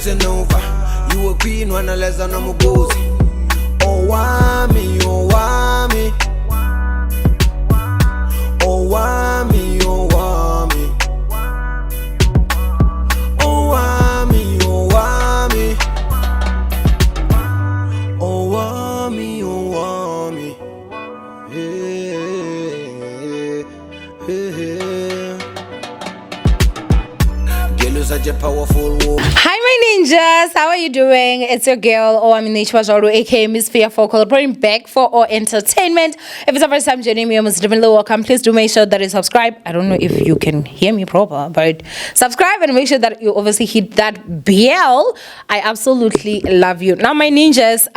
listen over. You a queen when I less than I'm a gozy. Owamie, Owamie. Owamie, Owamie. Owamie, Owamie. Owamie, Owamie. Such a powerful woman. Hi my ninjas, how are you doing? It's your girl Owamie aka Miss Fearful, bring back for our entertainment. If it's the first time joining me, I'm most definitely welcome. Please do make sure that you subscribe. I don't know if you can hear me proper, but subscribe and make sure that you obviously hit that bell. I absolutely love you. Now my ninjas,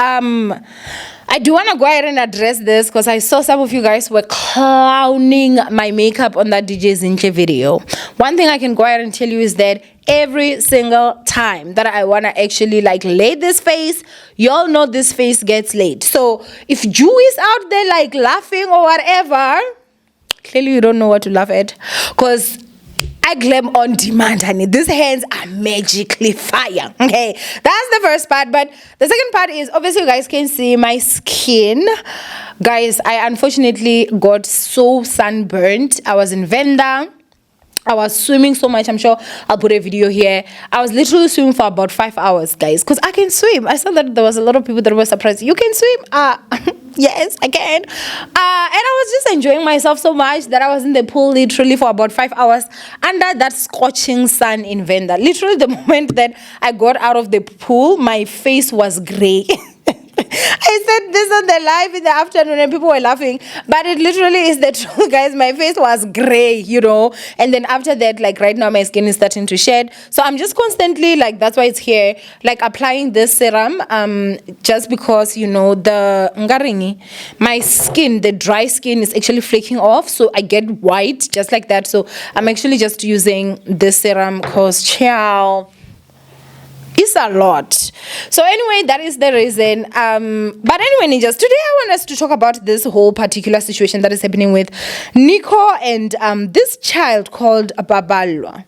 I do want to go ahead and address this because I saw some of you guys were clowning my makeup on that DJ Zinche video. One thing I can go ahead and tell you is that every single time that I want to actually like lay this face, y'all know this face gets laid. So if you is out there like laughing or whatever, clearly you don't know what to laugh at, because I glam on demand, honey. These hands are magically fire. Okay, that's the first part. But the second part is obviously you guys can see my skin. Guys, I unfortunately got so sunburnt. I was in Venda. I was swimming so much. I'm sure I'll put a video here. I was literally swimming for about 5 hours, guys, because I can swim. I saw that there was a lot of people that were surprised. You can swim? Yes, I can. And I was just enjoying myself so much that I was in the pool literally for about 5 hours under that scorching sun in Venda. Literally the moment that I got out of the pool, my face was gray. I said this on the live in the afternoon and people were laughing, but it literally is the truth, guys. My face was gray, you know, and then after that, like right now my skin is starting to shed, so I'm just constantly like, that's why it's here, like applying this serum just because, you know, the ngaringi, my skin, the dry skin is actually flaking off, so I get white just like that. So I'm actually just using this serum because ciao, it's a lot. So anyway, that is the reason. But anyway, ninjas, today I want us to talk about this whole particular situation that is happening with Nico and this child called Paballo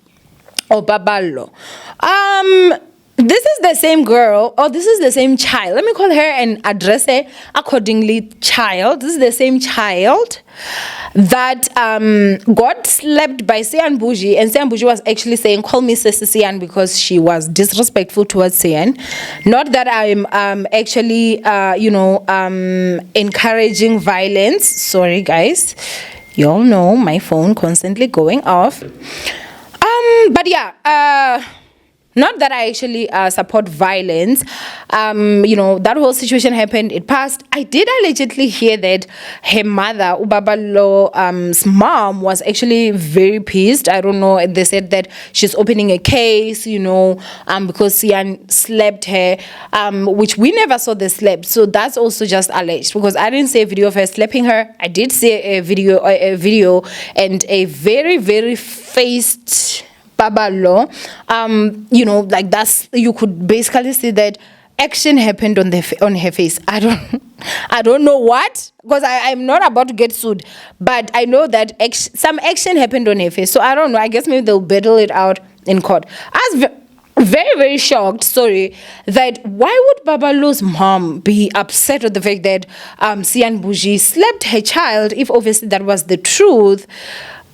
or Paballo. This is the same girl, or this is the same child. Let me call her and address her accordingly. Child. This is the same child that got slapped by Sian Bougie, and Sian Bougie was actually saying, call me Sister Sian, because she was disrespectful towards Sian. Not that I'm actually, encouraging violence. Sorry, guys. You all know my phone constantly going off. But yeah, not that I actually support violence. That whole situation happened. It passed. I did allegedly hear that her mother, Paballos' mom, was actually very pissed. I don't know. They said that she's opening a case, because Sian slapped her, which we never saw the slap. So that's also just alleged, because I didn't see a video of her slapping her. I did see a video and a very, very faced Paballo, like that's, you could basically see that action happened on her face. I don't know what, because I'm not about to get sued, but I know that some action happened on her face. So I don't know. I guess maybe they'll battle it out in court. I was very, very shocked, that why would Paballos' mom be upset with the fact that Sian Bougie slapped her child, if obviously that was the truth.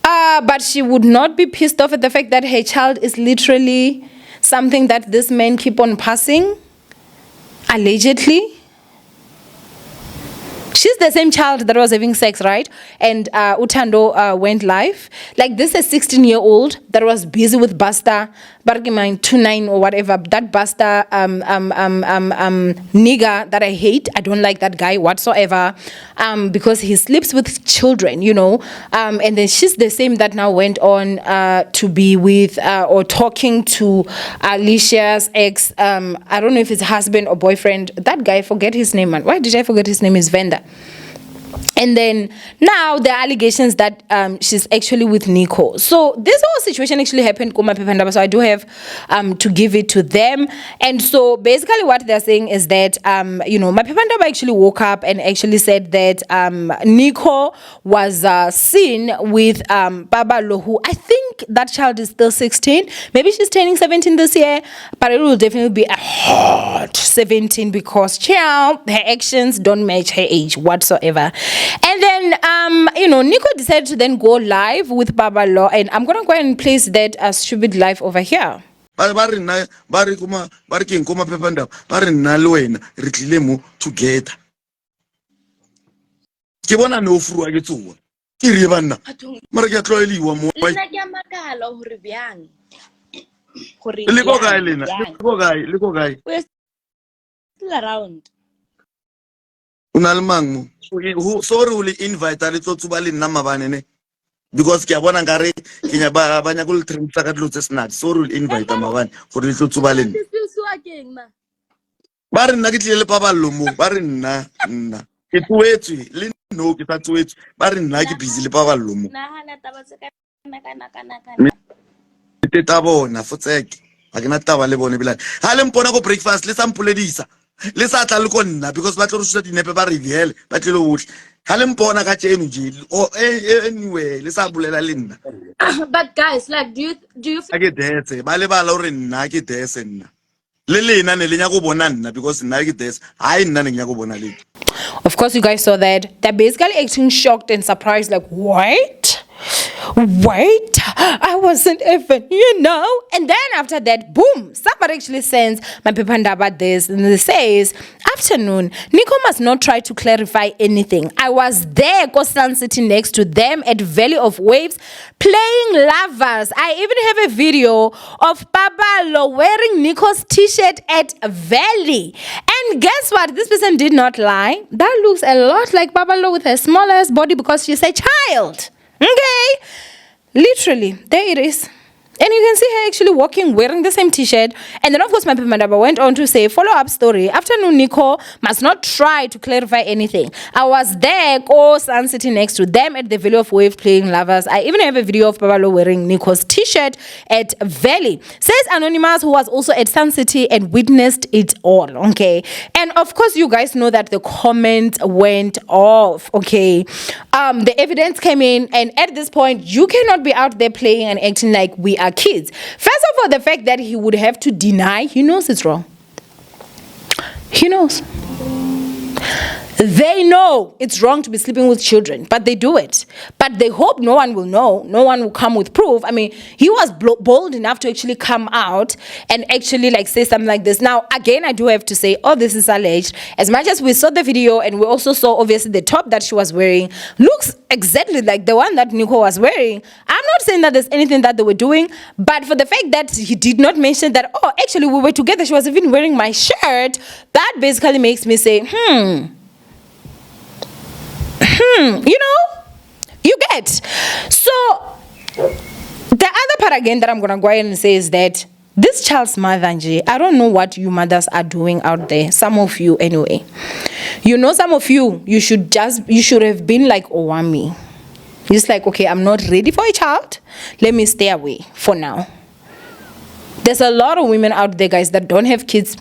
But she would not be pissed off at the fact that her child is literally something that this man keep on passing, allegedly. She's the same child that was having sex, right? And Utando went live. Like, this is a 16-year-old that was busy with Basta, Bargimine 29 or whatever. That Basta nigga that I hate. I don't like that guy whatsoever, because he sleeps with children, and then she's the same that now went on to be with or talking to Alicia's ex. I don't know if it's husband or boyfriend. That guy, forget his name, man. Why did I forget his name? Is Venda. And then now there are allegations that she's actually with Nico. So this whole situation actually happened Kuma Pepandaba. So I do have to give it to them. And so basically what they're saying is that my Pepandaba actually woke up and actually said that Nico was seen with Paballo, who I think that child is still 16. Maybe she's turning 17 this year, but it will definitely be a hot 17 because her actions don't match her age whatsoever. And then, Nico decided to then go live with Paballo, and I'm going to go ahead and place that stupid live over here. Together. Ke bona no frua ke tsoa ke re bana mara ke tloeliwa mo nna ke makala hore byang hore le go gae lena le go gae we're still around una le mang mo sorry o le invite a le tsotsuba le nna mabane ne because ke a bona ngare ke nya ba nya go le trimsa ka dilo tse snacks sorry o le invite mabane gore le tsotsuba le nna ba re nna ke tlile le Paballo mo ba re nna ke tuetswe le no ke tsa tuetswe ba re nna ke busy le Paballo mo nahana taba tse kana te tabona fotseke ga ke na taba le bone bila ha le mpona go breakfast le sa mpoledisa le sa tla le go nna because ba tlo re suta dinepe ba reveal ba tlile botlhe ha le mpona ka tseno je anyway le sa bolela le nna but guys, like do you a ke detse ba le bala hore nna ke detse nna le lena ne le nya go bona nna because nna ke detse ha nna ne nya go bona le. Of course, you guys saw that. They're basically acting shocked and surprised, like, wait, I wasn't even, And then after that, boom, somebody actually sends my Pepandaba this and it says, afternoon, Nico must not try to clarify anything. I was there, Kostan sitting next to them at Valley of Waves, playing lovers. I even have a video of Paballo wearing Nico's t-shirt at Valley. And guess what? This person did not lie. That looks a lot like Paballo with her smallest body because she's a child. Okay? Literally, there it is. And you can see her actually walking wearing the same t-shirt. And then, of course, my Pepandaba went on to say, follow-up story. Afternoon, Nico must not try to clarify anything. I was there, Sun sitting next to them at the Valley of Wave playing lovers. I even have a video of Paballo wearing Nico's t-shirt at Valley. Says Anonymous, who was also at Sun City and witnessed it all, okay? And, of course, you guys know that the comment went off, okay? The evidence came in, and at this point, you cannot be out there playing and acting like we are kids. First of all, the fact that he would have to deny, he knows it's wrong. He knows. They know it's wrong to be sleeping with children, but they do it. But they hope no one will know. No one will come with proof. I mean, he was bold enough to actually come out and actually say something like this. Now, again, I do have to say, this is alleged. As much as we saw the video and we also saw, obviously, the top that she was wearing looks exactly like the one that Nico was wearing. I'm not saying that there's anything that they were doing, but for the fact that he did not mention that, actually, we were together, she was even wearing my shirt, that basically makes me say, you get. So the other part again that I'm gonna go ahead and say is that this child's mother, I don't know what you mothers are doing out there. Some of you anyway. Some of you, you should have been like Owamie. Just like, okay, I'm not ready for a child. Let me stay away for now. There's a lot of women out there, guys, that don't have kids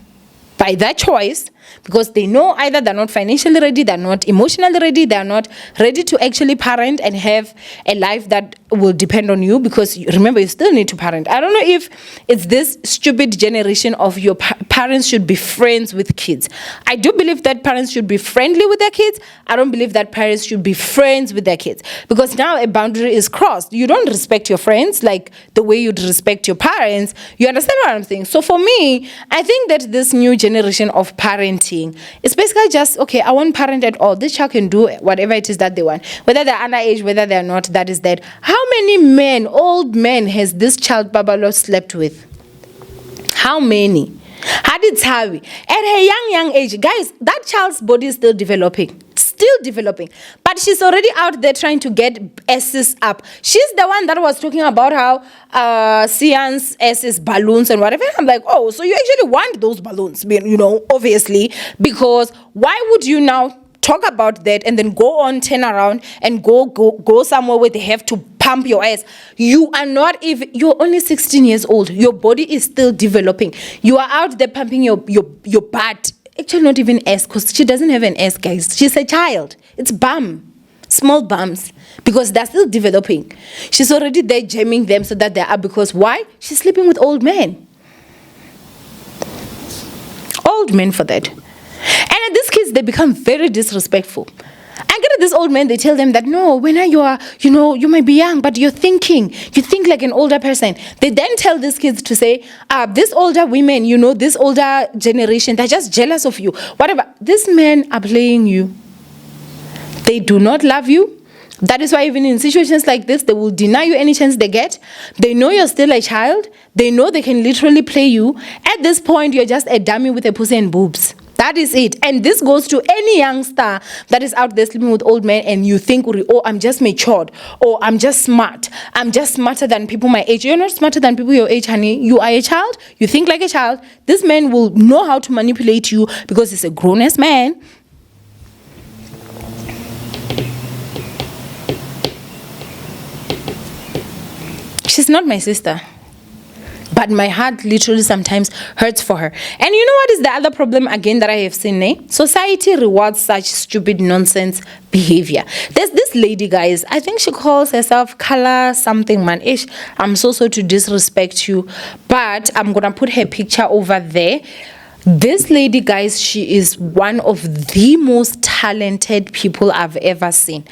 by their choice because they know either they're not financially ready, they're not emotionally ready, they're not ready to actually parent and have a life that will depend on you, because remember, you still need to parent. I don't know if it's this stupid generation of your parents should be friends with kids. I do believe that parents should be friendly with their kids. I don't believe that parents should be friends with their kids, because now a boundary is crossed. You don't respect your friends like the way you'd respect your parents. You understand what I'm saying? So for me, I think that this new generation of parenting is basically just, okay, I won't parent at all. This child can do whatever it is that they want. Whether they're underage, whether they're not, that is that. How many men, old men, has this child Paballo slept with? How many? Haditsawi. At her young age, guys, that child's body is still developing. But she's already out there trying to get S's up. She's the one that was talking about how Sian's S's balloons and whatever. I'm like, so you actually want those balloons, obviously, because why would you now talk about that and then go on, turn around and go somewhere where they have to pump your ass. You are not even, you're only 16 years old. Your body is still developing. You are out there pumping your butt. Actually, not even ass, because she doesn't have an ass, guys. She's a child. It's bum. Small bums. Because they're still developing. She's already there jamming them so that they are, because why? She's sleeping with old men. Old men for that. And these kids, they become very disrespectful. I get it, this old man, they tell them that, no, when you are, you might be young, but you think like an older person. They then tell these kids to say, these older women, this older generation, they're just jealous of you. Whatever. These men are playing you. They do not love you. That is why even in situations like this, they will deny you any chance they get. They know you're still a child. They know they can literally play you. At this point, you're just a dummy with a pussy and boobs. That is it. And this goes to any youngster that is out there sleeping with old men and you think, oh, I'm just matured, or I'm just smart. I'm just smarter than people my age. You're not smarter than people your age, honey. You are a child. You think like a child. This man will know how to manipulate you because he's a grown-ass man. She's not my sister. But my heart literally sometimes hurts for her. And you know what is the other problem again that I have seen? Society rewards such stupid nonsense behavior. There's this lady, guys. I think she calls herself Color something man-ish. I'm so sorry to disrespect you. But I'm going to put her picture over there. This lady, guys, she is one of the most talented people I've ever seen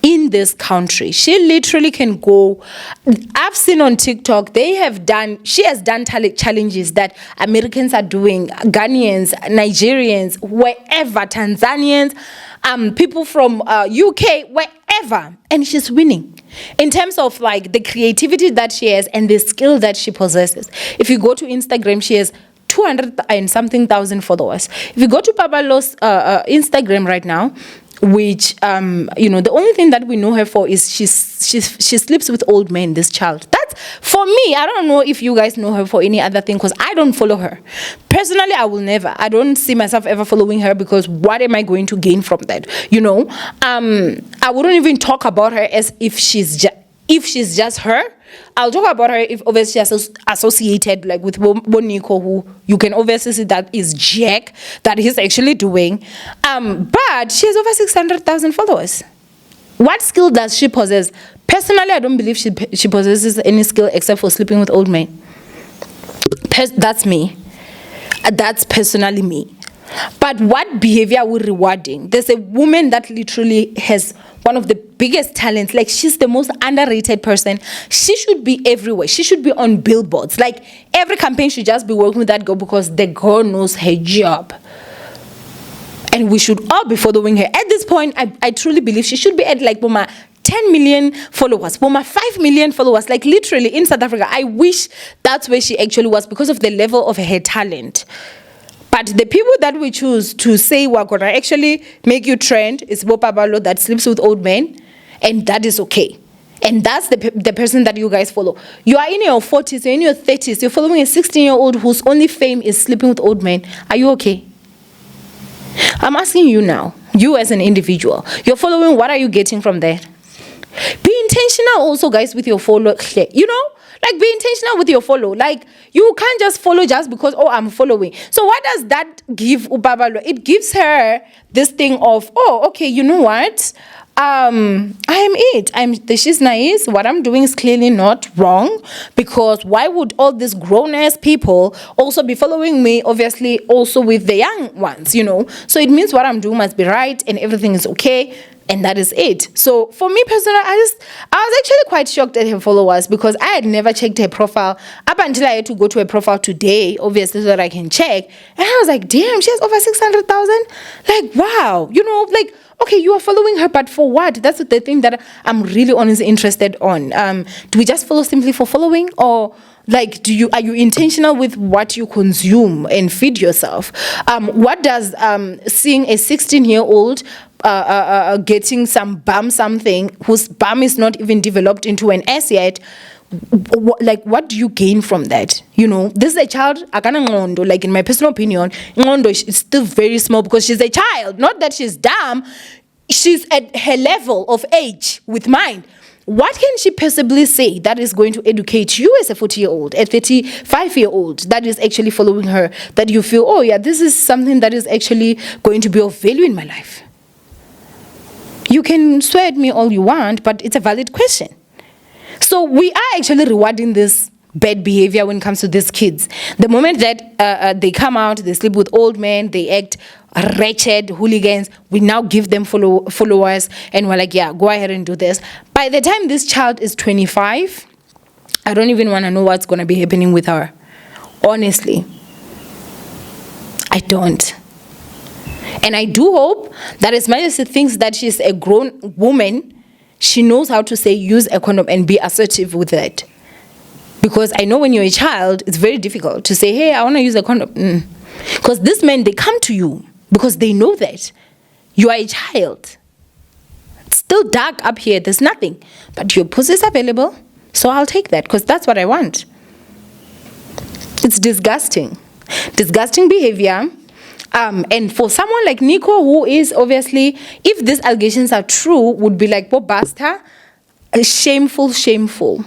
in this country. She literally can go. I've seen on TikTok, she has done challenges that Americans are doing, Ghanaians, Nigerians, wherever, Tanzanians, people from UK, wherever, and she's winning. In terms of like the creativity that she has and the skill that she possesses. If you go to Instagram, she has 200 and something thousand followers. If you go to Paballo's Instagram right now, which the only thing that we know her for is she sleeps with old men, this child. That's, for me, I don't know if you guys know her for any other thing, because I don't follow her. Personally, I will never. I don't see myself ever following her, because what am I going to gain from that? I wouldn't even talk about her as if she's just her. I'll talk about her if obviously associated like with Boniko, who you can obviously see that is Jack, that he's actually doing. But she has over 600,000 followers. What skill does she possess? Personally, I don't believe she possesses any skill except for sleeping with old men. That's me. That's personally me. But what behavior are we rewarding? There's a woman that literally has one of the biggest talents. Like, she's the most underrated person. She should be everywhere. She should be on billboards. Like, every campaign should just be working with that girl, because the girl knows her job. And we should all be following her. At this point, I truly believe she should be at like 10 million followers, 5 million followers, like literally in South Africa. I wish that's where she actually was, because of the level of her talent. But the people that we choose to say we're going to actually make you trend is Paballo, that sleeps with old men, and that is okay. And that's the person that you guys follow. You are in your 40s, you're in your 30s, you're following a 16-year-old whose only fame is sleeping with old men. Are you okay? I'm asking you now, you as an individual, you're following, what are you getting from there? Be intentional also, guys, with your follow. Like, be intentional with your follow. Like, you can't just follow just because, oh, I'm following. So what does that give Paballo? It gives her this thing of, oh, okay, you know what? I am it. She's nice. What I'm doing is clearly not wrong, because why would all these grown-ass people also be following me, obviously also with the young ones, So it means what I'm doing must be right and everything is okay. And that is it. So for me personally, I was actually quite shocked at her followers, because I had never checked her profile up until I had to go to her profile today, obviously, so that I can check. And I was like, damn, she has over 600,000. Like, wow. Okay, you are following her, but for what? That's the thing that I'm really honestly interested on. Do we just follow simply for following, or like, are you intentional with what you consume and feed yourself? What does seeing a 16-year-old getting some bum something whose bum is not even developed into an ass yet, what do you gain from that? You know, this is a child, like in my personal opinion, is still very small because she's a child. Not that she's dumb, she's at her level of age with mind. What can she possibly say that is going to educate you as a 40-year-old, a 35-year-old that is actually following her, that you feel, oh yeah, this is something that is actually going to be of value in my life? You can swear at me all you want, but it's a valid question. So we are actually rewarding this bad behavior when it comes to these kids. The moment that they come out, they sleep with old men, they act wretched hooligans, we now give them followers, and we're like, yeah, go ahead and do this. By the time this child is 25, I don't even want to know what's going to be happening with her. Honestly, I don't. And I do hope that as much as she thinks that she's a grown woman, she knows how to say use a condom and be assertive with it. Because I know when you're a child, it's very difficult to say, hey, I want to use a condom. Because these men, they come to you because they know that you are a child. It's still dark up here. There's nothing. But your pussy is available, so I'll take that because that's what I want. It's disgusting. Disgusting behavior. And for someone like Nico, who is obviously, if these allegations are true, would be like, Bob Basta, shameful.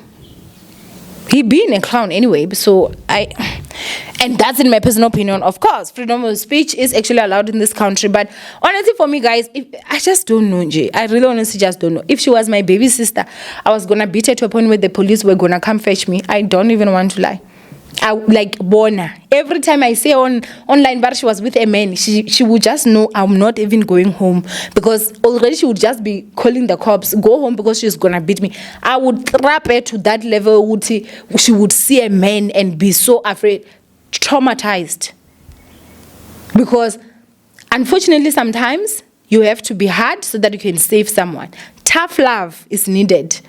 He being a clown anyway, and that's in my personal opinion. Of course, freedom of speech is actually allowed in this country, but honestly for me, guys, I just don't know, Jay. I really honestly just don't know. If she was my baby sister, I was gonna beat her to a point where the police were gonna come fetch me. I don't even want to lie. I like Bona. Every time I say online, but she was with a man, she would just know I'm not even going home, because already she would just be calling the cops, go home because she's gonna beat me. I would trap her to that level. She would see a man and be so afraid, traumatized. Because unfortunately, sometimes you have to be hard so that you can save someone. Tough love is needed.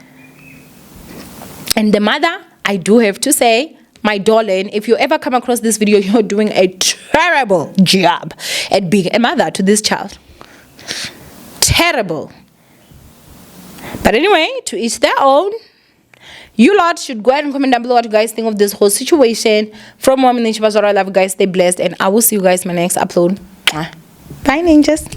And the mother, I do have to say, my darling, if you ever come across this video, you're doing a terrible job at being a mother to this child. Terrible. But anyway, to each their own. You lot should go ahead and comment down below what you guys think of this whole situation. From Owamie, I love you guys. Stay blessed, and I will see you guys in my next upload. Bye, ninjas.